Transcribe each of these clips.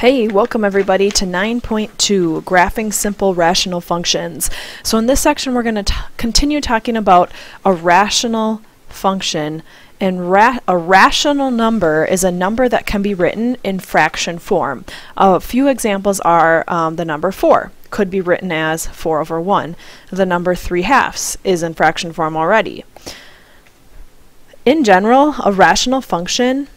Hey, welcome everybody to 9.2, Graphing Simple Rational Functions. So in this section we're going to continue talking about a rational function, and a rational number is a number that can be written in fraction form. A few examples are the number 4 could be written as 4 over 1. The number 3/2 is in fraction form already. In general, a rational function,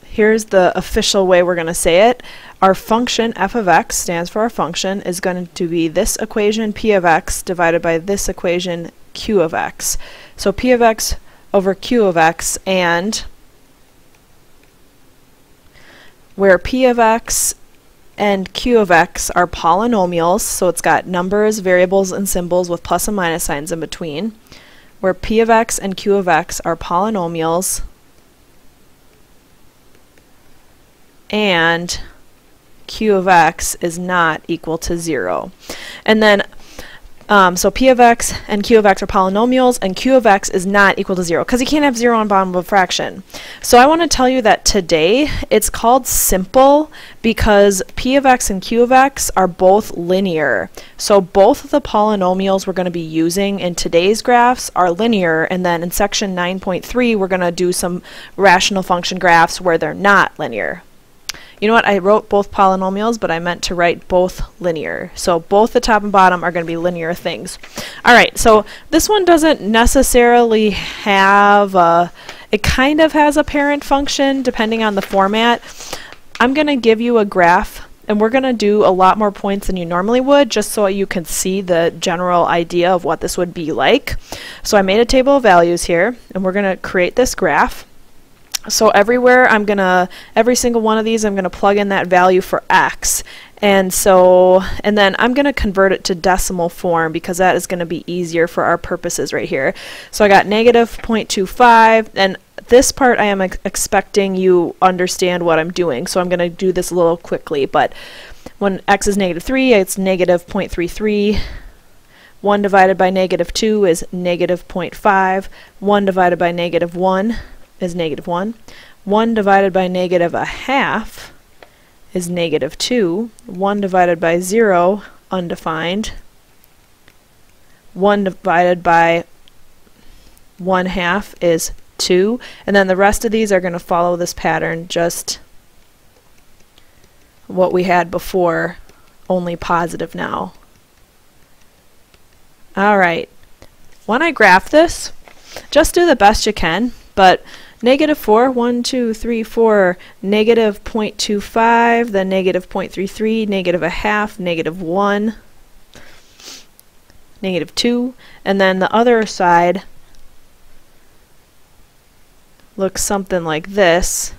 here's the official way we're going to say it. Our function f of x stands for our function is going to be this equation p of x divided by this equation q of x. So p of x over q of x, and where p of x and q of x are polynomials, so it's got numbers, variables, and symbols with plus and minus signs in between. Where p of x and q of x are polynomials, and q of x is not equal to 0. And then, so p of x and q of x are polynomials, and q of x is not equal to 0, because you can't have 0 on bottom of a fraction. So I want to tell you that today it's called simple because p of x and q of x are both linear. So both of the polynomials we're going to be using in today's graphs are linear, and then in section 9.3 we're going to do some rational function graphs where they're not linear. You know what, I wrote both polynomials, but I meant to write both linear. So both the top and bottom are going to be linear things. Alright, so this one doesn't necessarily have it kind of has a parent function depending on the format. I'm going to give you a graph, and we're going to do a lot more points than you normally would, just so you can see the general idea of what this would be like. So I made a table of values here, and we're going to create this graph. So everywhere every single one of these I'm going to plug in that value for x, and then I'm going to convert it to decimal form because that is going to be easier for our purposes right here. So I got negative 0.25, and this part I am expecting you understand what I'm doing, so I'm going to do this a little quickly. But when x is negative 3, it's negative 0.33. 1 divided by negative 2 is negative 0.5. 1 divided by negative 1 is negative 1. 1 divided by negative a half is negative 2. 1 divided by 0, undefined. 1 divided by 1/2 is 2. And then the rest of these are going to follow this pattern, just what we had before, only positive now. Alright, when I graph this, just do the best you can, but negative 4, 1, 2, 3, 4, negative 0.25, then negative 0.33, negative a half, negative 1, negative 2, and then the other side looks something like this.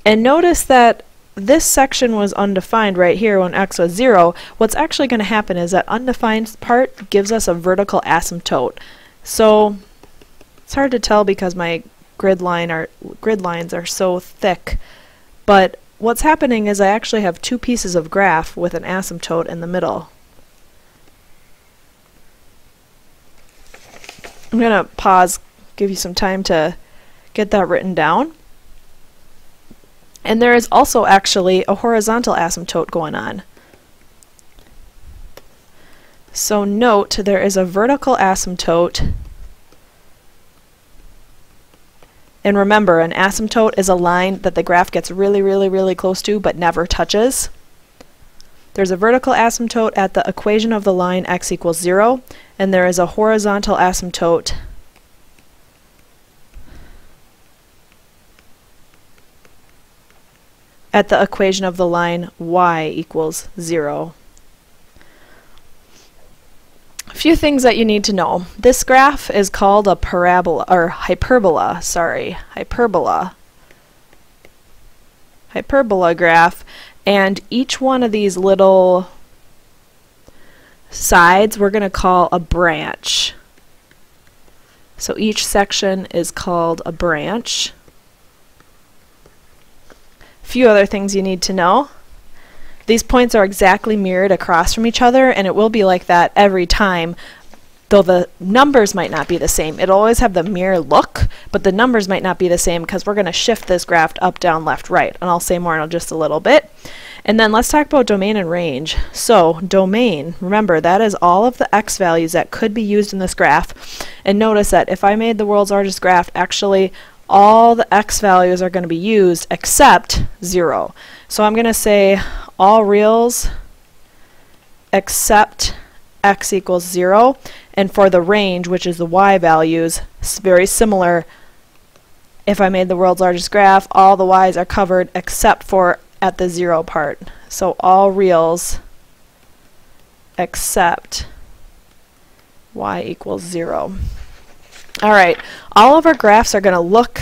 And notice that this section was undefined right here when x was 0. What's actually going to happen is that undefined part gives us a vertical asymptote. So it's hard to tell because my grid lines are so thick, but what's happening is I actually have two pieces of graph with an asymptote in the middle. I'm going to pause, give you some time to get that written down. And there is also actually a horizontal asymptote going on. So note there is a vertical asymptote. And remember, an asymptote is a line that the graph gets really, really, really close to but never touches. There's a vertical asymptote at the equation of the line x equals 0, and there is a horizontal asymptote at the equation of the line y equals 0. A few things that you need to know. This graph is called a parabola, or hyperbola, sorry, hyperbola graph, and each one of these little sides we're going to call a branch. So each section is called a branch. A few other things you need to know. These points are exactly mirrored across from each other, and it will be like that every time. though the numbers might not be the same. It'll always have the mirror look, but the numbers might not be the same because we're going to shift this graph up, down, left, right. And I'll say more in just a little bit. And then let's talk about domain and range. So domain, remember, that is all of the x values that could be used in this graph. And notice that if I made the world's largest graph, actually all the x values are going to be used except 0. So I'm going to say all reals except x equals 0. And for the range, which is the y values, it's very similar. If I made the world's largest graph, all the y's are covered except for at the 0 part. So all reals except y equals 0. All right, all of our graphs are going to look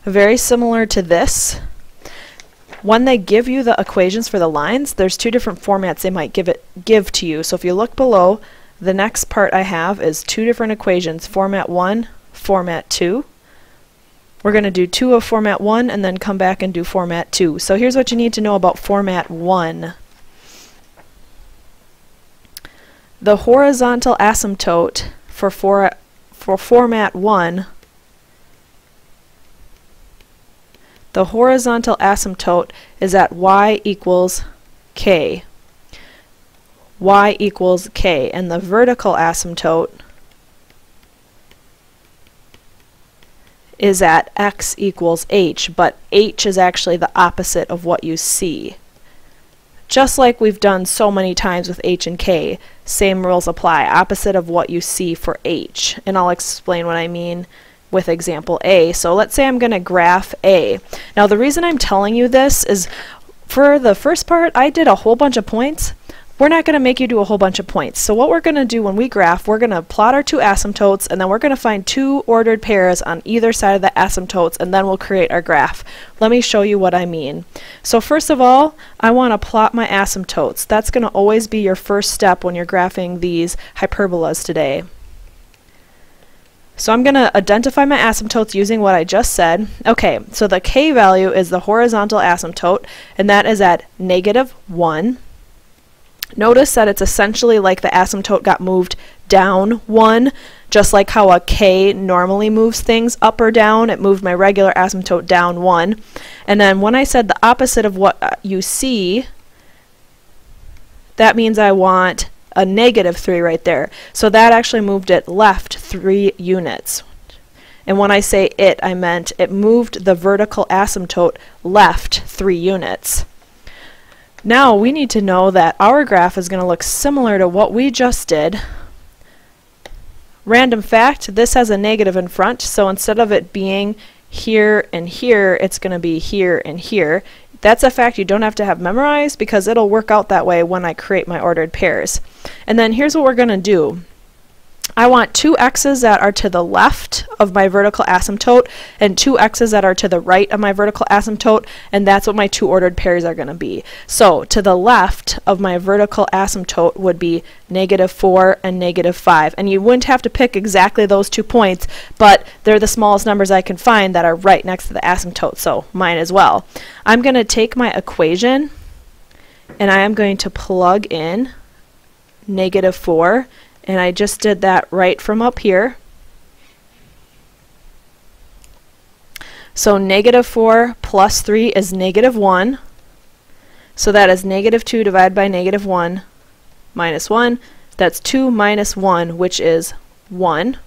very similar to this. When they give you the equations for the lines, there's two different formats they might give to you. So if you look below, the next part I have is two different equations, format 1, format 2. We're going to do 2 of format 1 and then come back and do format 2. So here's what you need to know about format 1. The horizontal asymptote for format 1, the horizontal asymptote is at y equals k. Y equals k, and the vertical asymptote is at x equals h, but h is actually the opposite of what you see. Just like we've done so many times with h and k, same rules apply, opposite of what you see for h. And I'll explain what I mean with example A. So let's say I'm going to graph A. Now the reason I'm telling you this is for the first part, I did a whole bunch of points. We're not going to make you do a whole bunch of points. So what we're going to do when we graph, we're going to plot our two asymptotes, and then we're going to find two ordered pairs on either side of the asymptotes, and then we'll create our graph. Let me show you what I mean. So first of all, I want to plot my asymptotes. That's going to always be your first step when you're graphing these hyperbolas today. So I'm going to identify my asymptotes using what I just said. Okay, so the k value is the horizontal asymptote, and that is at -1. Notice that it's essentially like the asymptote got moved down 1, just like how a k normally moves things up or down. It moved my regular asymptote down 1. And then when I said the opposite of what you see, that means I want a -3 right there. So that actually moved it left 3 units. And when I say it, I meant it moved the vertical asymptote left 3 units. Now we need to know that our graph is going to look similar to what we just did. Random fact, this has a negative in front, so instead of it being here and here, it's going to be here and here. That's a fact you don't have to have memorized because it'll work out that way when I create my ordered pairs. And then here's what we're going to do. I want 2 x's that are to the left of my vertical asymptote and 2 x's that are to the right of my vertical asymptote, and that's what my 2 ordered pairs are going to be. So to the left of my vertical asymptote would be -4 and -5, and you wouldn't have to pick exactly those 2 points, but they're the smallest numbers I can find that are right next to the asymptote, so mine as well. I'm going to take my equation and I am going to plug in -4. And I just did that right from up here. So -4 plus 3 is -1. So that is -2 divided by -1 minus 1. That's 2 minus 1, which is 1.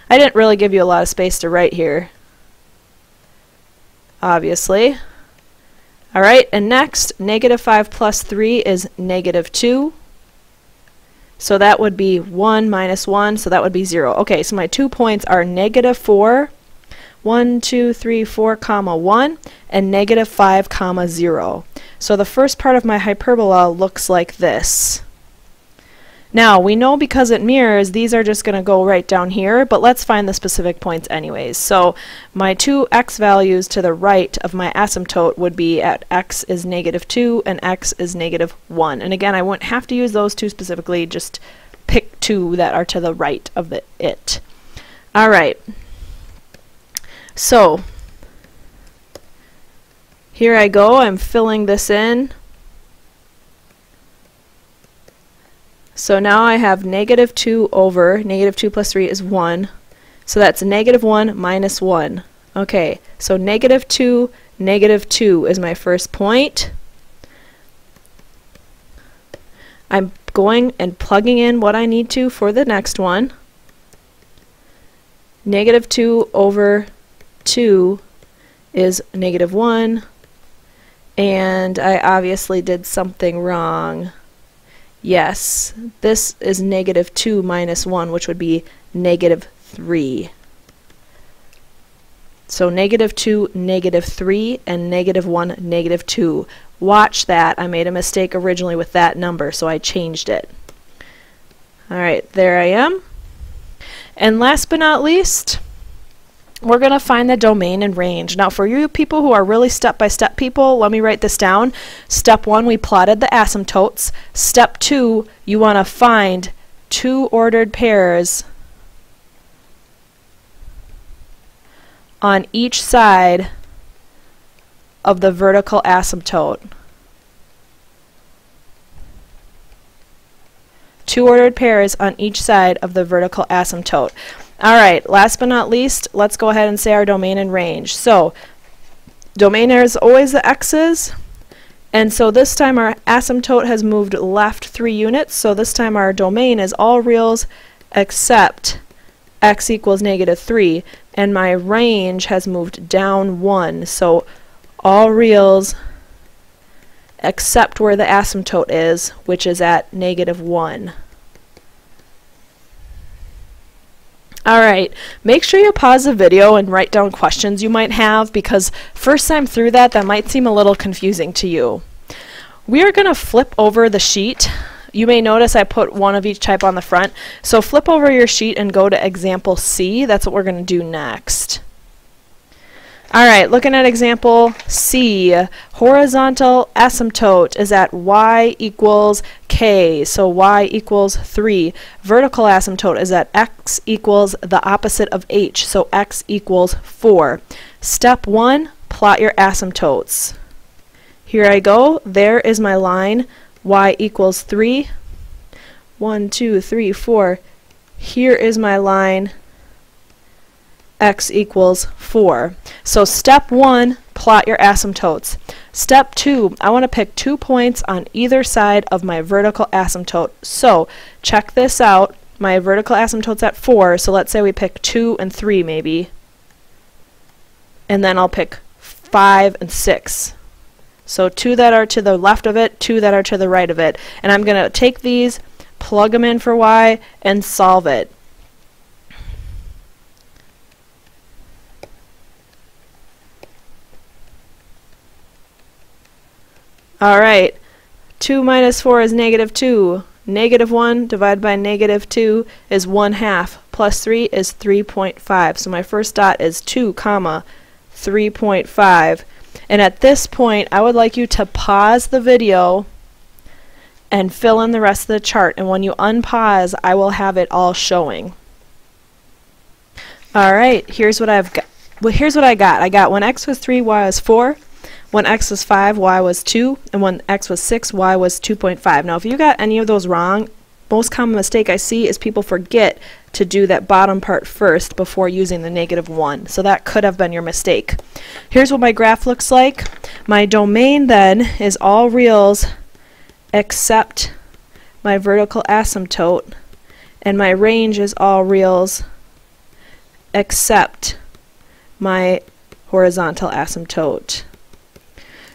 I didn't really give you a lot of space to write here, obviously. Alright, and next, -5 plus 3 is -2. So that would be 1 minus 1, so that would be 0. Okay, so my 2 points are -4, 1, 2, 3, 4, comma 1, and -5, comma 0. So the first part of my hyperbola looks like this. Now, we know because it mirrors, these are just going to go right down here, but let's find the specific points anyways. So my 2 x values to the right of my asymptote would be at x is -2 and x is -1. And again, I wouldn't have to use those 2 specifically, just pick 2 that are to the right of it. All right. So here I go. I'm filling this in. So now I have negative 2 over negative 2 plus 3 is 1. So that's negative 1 minus 1. Okay, so negative 2 is my first point. I'm going and plugging in what I need to for the next one. Negative 2 over 2 is negative 1. And I obviously did something wrong. Yes, this is negative 2 minus 1, which would be negative 3. So negative 2, negative 3, and negative 1, negative 2. Watch that. I made a mistake originally with that number, so I changed it. Alright, there I am. And last but not least, we're going to find the domain and range. Now for you people who are really step-by-step people, let me write this down. Step 1, we plotted the asymptotes. Step 2, you want to find two ordered pairs on each side of the vertical asymptote. Two ordered pairs on each side of the vertical asymptote. Alright, last but not least, let's go ahead and say our domain and range. So, domain is always the x's, and so this time our asymptote has moved left 3 units, so this time our domain is all reals except x equals negative 3, and my range has moved down 1, so all reals except where the asymptote is, which is at negative 1. Alright, make sure you pause the video and write down questions you might have, because first time through that might seem a little confusing to you. We are going to flip over the sheet. You may notice I put one of each type on the front. So flip over your sheet and go to example C. That's what we're going to do next. Alright, looking at example C, horizontal asymptote is at y equals k, so y equals 3. Vertical asymptote is at x equals the opposite of h, so x equals 4. Step 1, plot your asymptotes. Here I go, there is my line, y equals 3. 1, 2, 3, 4. Here is my line, x equals 4. So step 1, plot your asymptotes. Step 2, I want to pick 2 points on either side of my vertical asymptote. So check this out. My vertical asymptote's at 4, so let's say we pick 2 and 3 maybe. And then I'll pick 5 and 6. So 2 that are to the left of it, 2 that are to the right of it. And I'm going to take these, plug them in for y, and solve it. Alright, 2 minus 4 is negative 2. Negative 1 divided by negative 2 is 1/2. Plus 3 is 3.5. So my first dot is 2, 3.5. And at this point, I would like you to pause the video and fill in the rest of the chart. And when you unpause, I will have it all showing. Alright, here's what I've got. Well, here's what I got. I got when x was 3, y was 4. When x was 5, y was 2, and when x was 6, y was 2.5. Now if you got any of those wrong, most common mistake I see is people forget to do that bottom part first before using the negative 1. So that could have been your mistake. Here's what my graph looks like. My domain then is all reals except my vertical asymptote, and my range is all reals except my horizontal asymptote.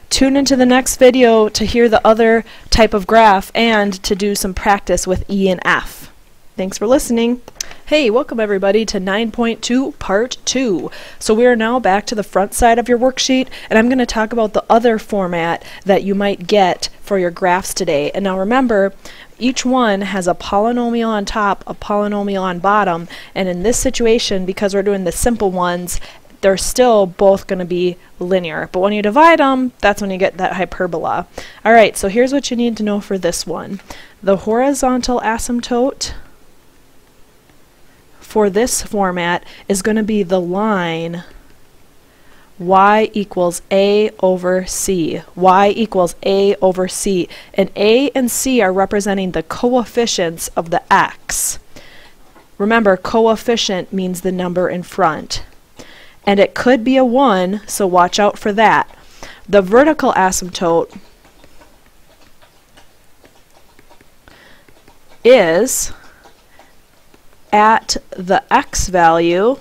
Tune into the next video to hear the other type of graph and to do some practice with E and F. Thanks for listening. Hey, welcome everybody to 9.2 Part 2. So we are now back to the front side of your worksheet, and I'm going to talk about the other format that you might get for your graphs today. And now remember, each one has a polynomial on top, a polynomial on bottom, and in this situation, because we're doing the simple ones, they're still both going to be linear. But when you divide them, that's when you get that hyperbola. Alright, so here's what you need to know for this one. The horizontal asymptote for this format is going to be the line y equals a over c. Y equals a over c. And a and c are representing the coefficients of the x. Remember, coefficient means the number in front. And it could be a 1, so watch out for that. The vertical asymptote is at the x value,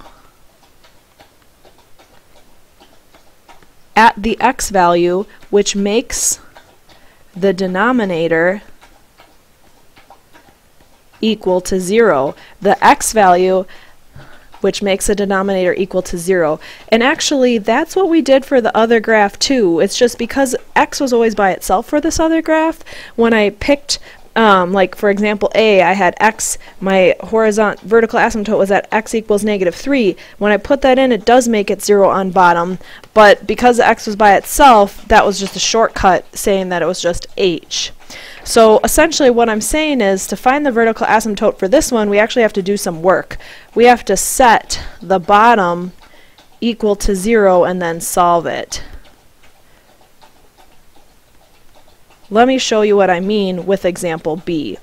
which makes the denominator equal to 0. The x value which makes the denominator equal to 0. And actually, that's what we did for the other graph too. It's just because x was always by itself for this other graph, when I picked, like for example A, I had x, my vertical asymptote was at x equals -3. When I put that in, it does make it 0 on bottom, but because x was by itself, that was just a shortcut saying that it was just h. So essentially what I'm saying is, to find the vertical asymptote for this one, we actually have to do some work. We have to set the bottom equal to 0 and then solve it. Let me show you what I mean with example B.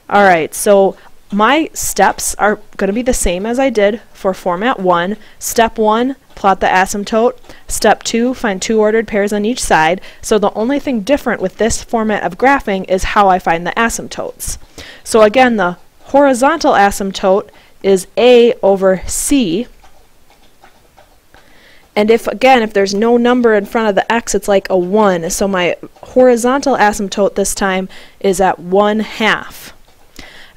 Alright, so my steps are going to be the same as I did for format 1. Step 1, plot the asymptote. Step 2, find two ordered pairs on each side. So the only thing different with this format of graphing is how I find the asymptotes. So again, the horizontal asymptote is A over C. And if there's no number in front of the x, it's like a 1. So my horizontal asymptote this time is at 1/2.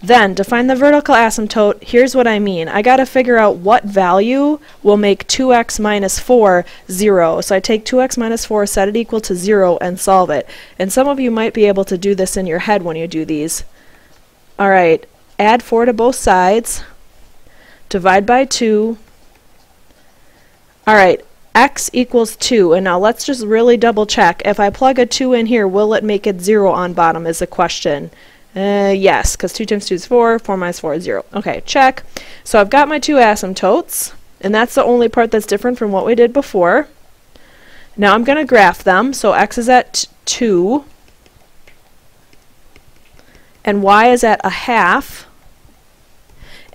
Then, to find the vertical asymptote, here's what I mean. I got to figure out what value will make 2x minus 4 0. So I take 2x minus 4, set it equal to 0, and solve it. And some of you might be able to do this in your head when you do these. Alright, add 4 to both sides. Divide by 2. Alright, x equals 2. And now let's just really double check. If I plug a 2 in here, will it make it 0 on bottom is the question. Yes, because 2 times 2 is 4, 4 minus 4 is 0. Okay, check. So I've got my two asymptotes, and that's the only part that's different from what we did before. Now I'm going to graph them. So x is at 2, and y is at 1/2.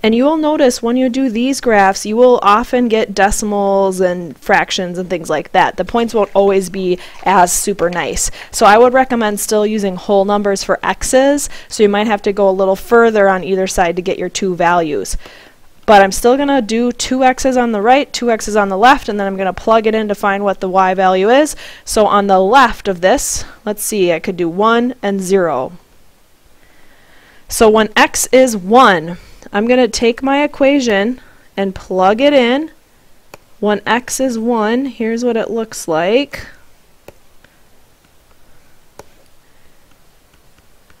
And you will notice when you do these graphs, you will often get decimals and fractions and things like that. The points won't always be as super nice. So I would recommend still using whole numbers for x's, so you might have to go a little further on either side to get your two values. But I'm still going to do 2 x's on the right, 2 x's on the left, and then I'm going to plug it in to find what the y value is. So on the left of this, let's see, I could do 1 and 0. So when x is 1, I'm going to take my equation and plug it in. When x is 1, here's what it looks like.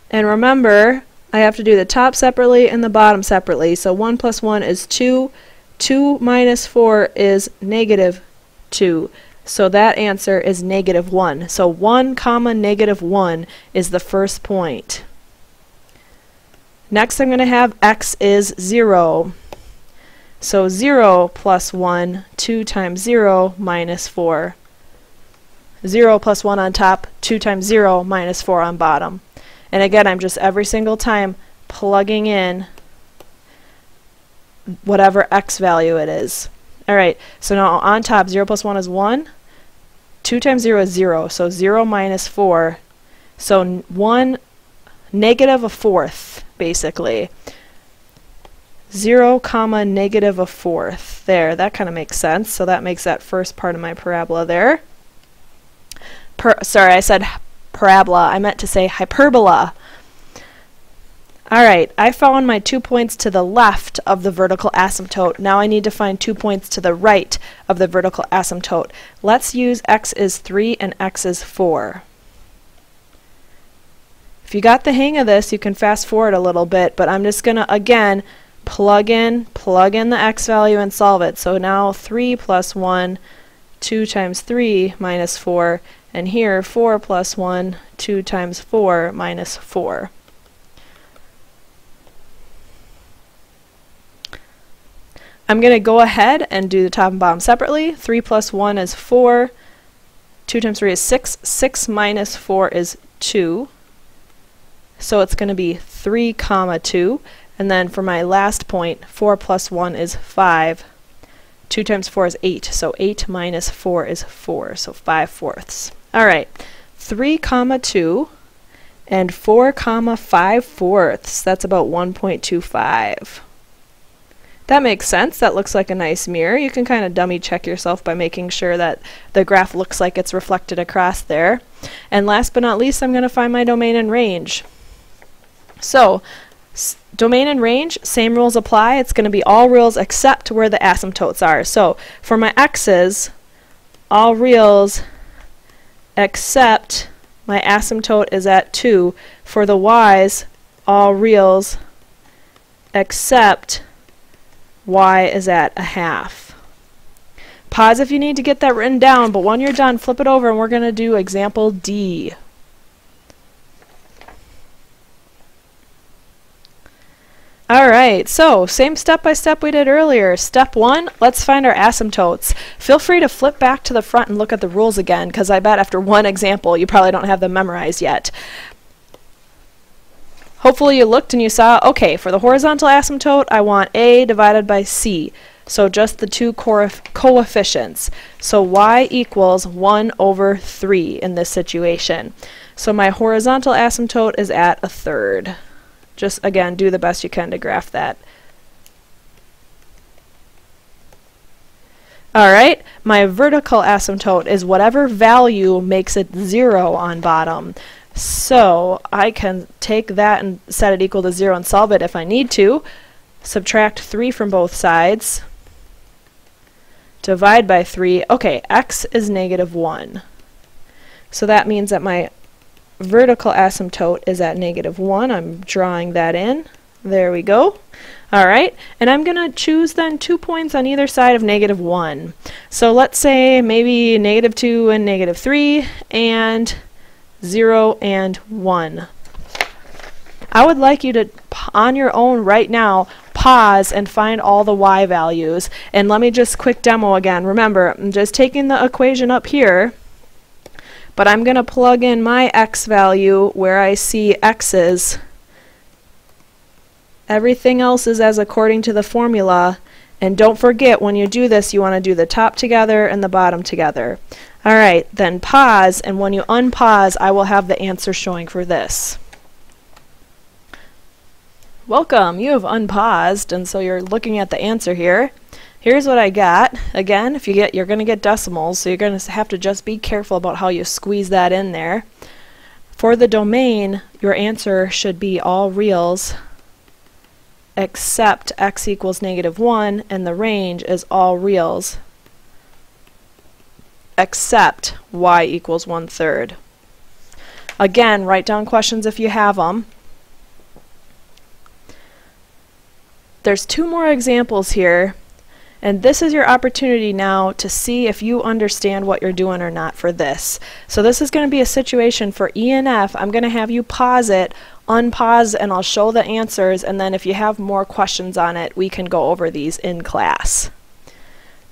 And remember, I have to do the top separately and the bottom separately. So 1 plus 1 is 2. 2 minus 4 is -2. So that answer is -1. So 1 comma -1 is the first point. Next I'm going to have x is 0. So 0 plus 1, 2 times 0 minus 4. 0 plus 1 on top, 2 times 0 minus 4 on bottom. And again, I'm just every single time plugging in whatever x value it is. Alright, so now on top, 0 plus 1 is 1. 2 times 0 is 0, so 0 minus 4. So 1 -1/4, basically. 0 comma -1/4. There, that kind of makes sense. So that makes that first part of my parabola there. Sorry, I said parabola. I meant to say hyperbola. Alright, I found my 2 points to the left of the vertical asymptote. Now I need to find 2 points to the right of the vertical asymptote. Let's use x is 3 and x is 4. If you got the hang of this, you can fast forward a little bit, but I'm just going to, again, plug in the x value and solve it. So now 3 plus 1, 2 times 3 minus 4, and here 4 plus 1, 2 times 4 minus 4. I'm going to go ahead and do the top and bottom separately. 3 plus 1 is 4. 2 times 3 is 6. 6 minus 4 is 2. So it's going to be 3 comma 2. And then for my last point, 4 plus 1 is 5. 2 times 4 is 8. So 8 minus 4 is 4. So 5/4. All right. 3 comma 2 and 4 comma 5/4. That's about 1.25. That makes sense. That looks like a nice mirror. You can kind of dummy check yourself by making sure that the graph looks like it's reflected across there. And last but not least, I'm going to find my domain and range. So, domain and range, same rules apply. It's going to be all reals except where the asymptotes are. So, for my x's, all reals except my asymptote is at 2. For the y's, all reals except y is at 1/2. Pause if you need to get that written down, but when you're done, flip it over and we're going to do example D. Alright, so same step by step we did earlier. Step 1, let's find our asymptotes. Feel free to flip back to the front and look at the rules again, because I bet after one example you probably don't have them memorized yet. Hopefully you looked and you saw, okay, for the horizontal asymptote, I want A divided by C. So just the two coefficients. So y equals 1 over 3 in this situation. So my horizontal asymptote is at 1/3. Just, again, do the best you can to graph that. Alright, my vertical asymptote is whatever value makes it 0 on bottom. So I can take that and set it equal to 0 and solve it if I need to. Subtract 3 from both sides. Divide by 3. Okay, x is -1. So that means that my vertical asymptote is at -1. I'm drawing that in. There we go. Alright, and I'm going to choose then 2 points on either side of -1. So let's say maybe -2 and -3 and 0 and 1. I would like you to, on your own right now, pause and find all the y values. And let me just quick demo again. Remember, I'm just taking the equation up here, but I'm going to plug in my x value where I see x's. Everything else is as according to the formula. And don't forget, when you do this, you want to do the top together and the bottom together. Alright, then pause, and when you unpause, I will have the answer showing for this. Welcome, you have unpaused, and so you're looking at the answer here. Here's what I got. Again, if you're going to get decimals, so you're going to have to just be careful about how you squeeze that in there. For the domain, your answer should be all reals except x equals -1, and the range is all reals except y equals 1/3. Again, write down questions if you have them. There's 2 more examples here, and this is your opportunity now to see if you understand what you're doing or not for this. So this is going to be a situation for E and F. I'm going to have you pause it, unpause, and I'll show the answers, and then if you have more questions on it, we can go over these in class.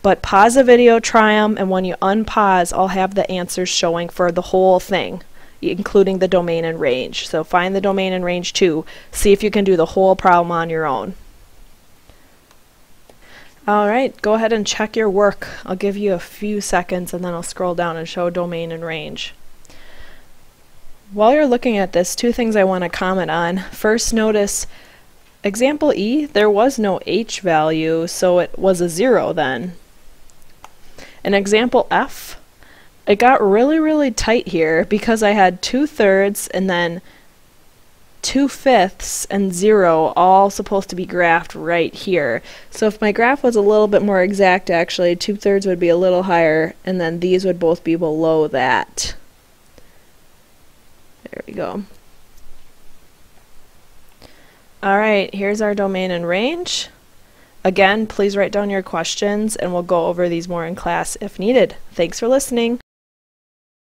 But pause the video, try them, and when you unpause, I'll have the answers showing for the whole thing, including the domain and range. So find the domain and range too. See if you can do the whole problem on your own. Alright, go ahead and check your work. I'll give you a few seconds and then I'll scroll down and show domain and range. While you're looking at this, 2 things I want to comment on. First, notice example E, there was no h value, so it was a 0 then. In example F, it got really tight here because I had 2/3 and then 2/5 and 0 all supposed to be graphed right here. So if my graph was a little bit more exact, actually 2/3 would be a little higher and then these would both be below that. There we go. Alright, here's our domain and range. Again, please write down your questions and we'll go over these more in class if needed. Thanks for listening.